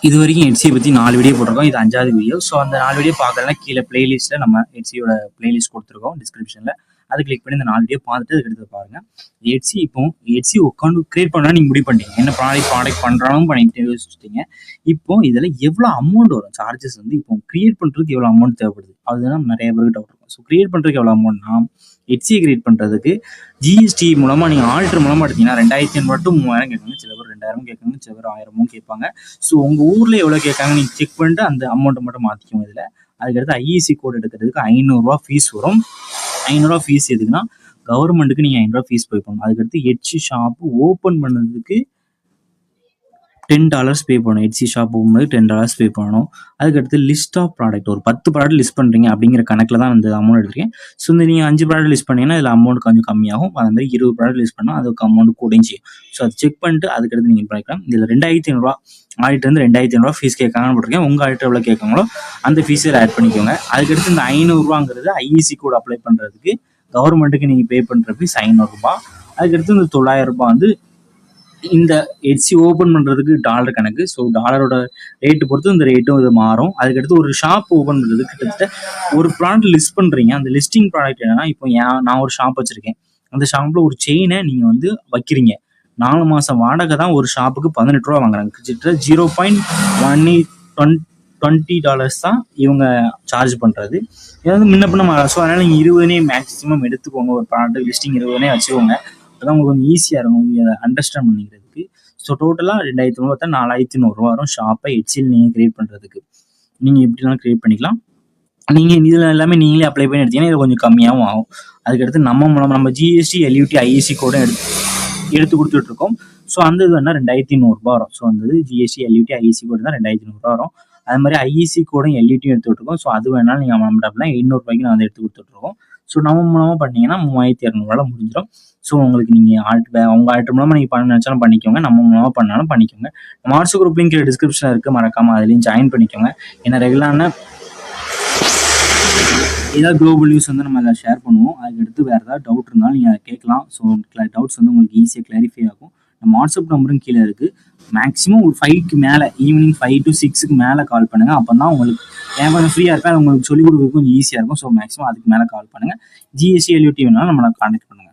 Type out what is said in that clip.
இது வரைக்கும் ஹெட்சியை பற்றி 4 வீடியோ போட்டிருக்கோம். இது 5வது வீடியோ. ஸோ அந்த 4 வீடியோ பார்க்கலன்னா கீழே பிளேலிஸ்ட்டில் நம்ம ஹெட்சியோட பிளேலிஸ்ட் கொடுத்துருக்கோம் டிஸ்கிரிப்ஷனில். அது கிளிக் பண்ணி இந்த 4 வீடியோ பார்த்துட்டு அதுக்கு எடுத்து பாருங்க. ஹெட்சி இப்போ ஹெட்சி உட்காந்து கிரியேட் பண்ணால் நீங்கள் முடிவு பண்ணிட்டீங்க, என்ன ப்ராடக்ட் பண்ணுறாலும் பண்ணிட்டு யோசிச்சுட்டீங்க. இப்போ இதில் எவ்வளோ அமௌண்ட் வரும், சார்ஜஸ் வந்து இப்போ கிரியேட் பண்ணுறதுக்கு எவ்வளோ அமௌண்ட் தேவைப்படுது, அதுதான் நிறைய பேருக்கு டவுட் இருக்கும். ஸோ கிரியேட் பண்ணுறதுக்கு எவ்வளோ அமௌண்ட்னா, ஹெட்சியை கிரியேட் பண்ணுறதுக்கு ஜிஎஸ்டி மூலமாக நீங்கள் ஆல்டர் மூலமாக எடுத்தீங்கன்னா 2500 to 3000 கேட்காங்க. சில பேர் 2000 கேட்காங்க, சில பேர் 1000 கேட்பாங்க. ஸோ உங்கள் ஊரில் எவ்வளோ கேட்காங்க நீங்கள் செக் பண்ணிட்டு அந்த அமௌண்ட்டை மட்டும் மாற்றிக்கோங்க. இதில் அதுக்கடுத்து ஐஇசி கோட் எடுக்கிறதுக்கு 500 ஃபீஸ் வரும். 500 ஃபீஸ் எதுக்குன்னா கவர்மெண்ட்டுக்கு நீங்கள் 500 ஃபீஸ் பே பண்ணணும். அதுக்கடுத்து ஹெட்சி ஷாப்பு ஓப்பன் பண்ணதுக்கு $10 பே பண்ணணும். ஹெட்சி ஷாப் போகும்போது $10 பே பண்ணணும். அதுக்கடுத்து லிஸ்ட் ஆஃப் ப்ராடக்ட், ஒரு 10 ப்ராடக்ட் லிஸ்ட் பண்ணுறீங்க அப்படிங்கிற கணக்கில் தான் அந்த அமௌண்ட் எடுத்துருக்கேன். ஸோ இந்த நீங்கள் 5 ப்ராடக்ட் லிஸ்ட் பண்ணீங்கன்னா இதில் அமௌண்ட் கொஞ்சம் கம்மியாகும். அது மாதிரி 20 ப்ராடக்ட் லிஸ்ட் பண்ணால் அதுக்கு அமௌண்ட் கூடஞ்சி. ஸோ அதை செக் பண்ணிட்டு அதுக்கடுத்து நீங்கள் பண்ணிக்கலாம். இதில் 2500 ஆடிட்டர் வந்து 2500 ஃபீஸ் கேட்காங்கன்னு போட்டிருக்கேன். உங்கள் ஆடிட்டர் எவ்வளோ கேட்காங்களோ அந்த ஃபீஸில் ஆட் பண்ணிக்கோங்க. அதுக்கடுத்து இந்த 500 ஐஇசி கோட் அப்ளை பண்ணுறதுக்கு கவர்மெண்ட்டுக்கு நீங்கள் பே பண்ணுற ஃபீஸ் 500. அதுக்கடுத்து இந்த 900 வந்து இந்த ஹெட்சி ஓப்பன் பண்ணுறதுக்கு டாலர் கணக்கு. ஸோ டாலரோட ரேட்டு பொறுத்து இந்த ரேட்டும் இது மாறும். அதுக்கடுத்து ஒரு ஷாப் ஓப்பன் பண்ணுறதுக்கு கிட்டத்தட்ட ஒரு ப்ராடக்ட் லிஸ்ட் பண்ணுறீங்க. அந்த லிஸ்டிங் ப்ராடக்ட் என்னன்னா, இப்போ நான் ஒரு ஷாப் வச்சுருக்கேன். அந்த ஷாப்பில் ஒரு செயினை நீங்கள் வந்து வைக்கிறீங்க. 4 மாதம் வாடகை தான் ஒரு ஷாப்புக்கு $18 வாங்குறாங்க. கிட்டத்தட்ட $0.20 தான் இவங்க சார்ஜ் பண்ணுறது. இது வந்து முன்ன பின்ன மாறும். ஸோ அதனால் நீங்கள் 20 மேக்ஸிமம் எடுத்துக்கோங்க. ஒரு ப்ராடக்ட் லிஸ்டிங் 20 வச்சுக்கோங்க. அதான் உங்களுக்கு கொஞ்சம் ஈஸியாக இருக்கும் அதை அண்டர்ஸ்டாண்ட் பண்ணிக்கிறதுக்கு. ஸோ டோட்டலாக 2500 $4400 வரும் ஷாப்பை ஹெட்சியில் நீங்கள் கிரியேட் பண்ணுறதுக்கு. நீங்கள் எப்படிலாம் கிரியேட் பண்ணிக்கலாம். நீங்கள் இதில் எல்லாமே நீங்களே அப்ளை பண்ணி எடுத்தீங்கன்னா இது கொஞ்சம் கம்மியாகவும் ஆகும். அதுக்கடுத்து நம்ம ஜிஎஸ்டி எல்யூடி ஐஇசி கோடும் எடுத்து கொடுத்துட்ருக்கோம். ஸோ அந்த இது வேணால் $2500 வரும். ஸோ அந்த ஜிஎஸ்டி எல்யூடி ஐஇசி கோடு தான் $2500 வரும். அது மாதிரி ஐஇசி கோடும் எல்யூடியும் எடுத்துகிட்ருக்கோம். ஸோ அது வேணாலும் நீங்கள் நம்ம $800 நான் வந்து எடுத்து கொடுத்துட்ருக்கோம். ஸோ நம்ம மூலமாக பண்ணிங்கன்னா $3200 முடிஞ்சிடும். ஸோ உங்களுக்கு நீங்கள் உங்கள் ஆல்டர் மூலமாக நீங்கள் பண்ண நினச்சாலும் பண்ணிக்கோங்க, நம்ம மூலமாக பண்ணாலும் பண்ணிக்கோங்க. நம்ம வாட்ஸ்அப் குரூப் லிங்க் டிஸ்கிரிப்ஷனில் இருக்குது, மறக்காமல் அதுலேயும் ஜாயின் பண்ணிக்கோங்க. ஏன்னா ரெகுலரான ஏதாவது குளோபல் நியூஸ் வந்து நம்ம அதில் ஷேர் பண்ணுவோம். அதுக்கடுத்து வேறு ஏதாவது டவுட் இருந்தாலும் நீங்கள் அதை கேட்கலாம். ஸோ டவுட்ஸ் வந்து உங்களுக்கு ஈஸியாக கிளாரிஃபை ஆகும். நம்ம வாட்ஸ்அப் நம்பரும் கீழே இருக்குது. மேக்ஸிமம் ஒரு 5க்கு மேலே, ஈவினிங் 5 to 6க்கு மேலே கால் பண்ணுங்கள். அப்போ தான் உங்களுக்கு ஏன் கொஞ்சம் ஃப்ரீயாக இருக்கா, அது உங்களுக்கு சொல்லிக் கொடுக்குறது கொஞ்சம் ஈஸியாக இருக்கும். ஸோ மேக்ஸிமம் அதுக்கு மேலே கால் பண்ணுங்கள். ஜிஎஸ்டி எல்யூடி வேணாலும் நம்மளை கான்டாக்ட் பண்ணுங்கள்.